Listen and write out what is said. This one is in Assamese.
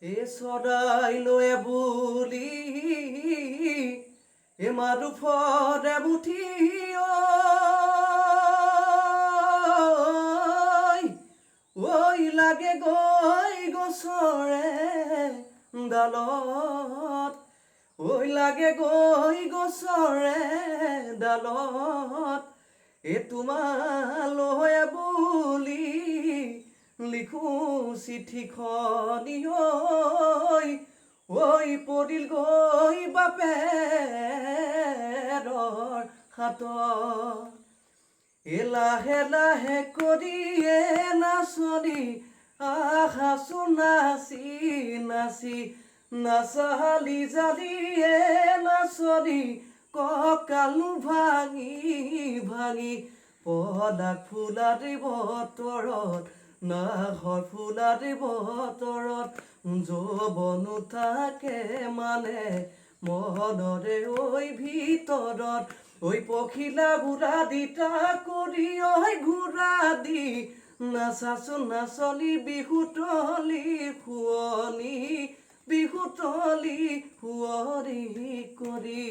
এ চৰাই লৈ বুলি এ মাৰুফৰে মুঠি ঐ লাগে গৈ গছৰে ডালত ঐ লাগে গৈ গছৰে ডালত এ তোমালৈ বুলি লিখো চিঠিখনি ঐ পৰিল গৈ বাপেৰৰ হাতত এ লাহে লাহে কৰিয়ে নাচনি আহাচো নাচি নাচি নাচালি জালিয়ে নাচনি কঁকালো ভাঙি ভাঙি পদাক ফুলাৰি বতৰত নাহৰ ফুলাৰি বতৰত যৌৱনো থাকে মানে মনৰে ঐ ভিতৰত ঐ পখিলা বুঢ়া দিতা কৰি ঐ ঘূৰা দি নাচাচোন নাচলি বিহুতলি শুৱনি বিহুতলি শুৱনি কৰি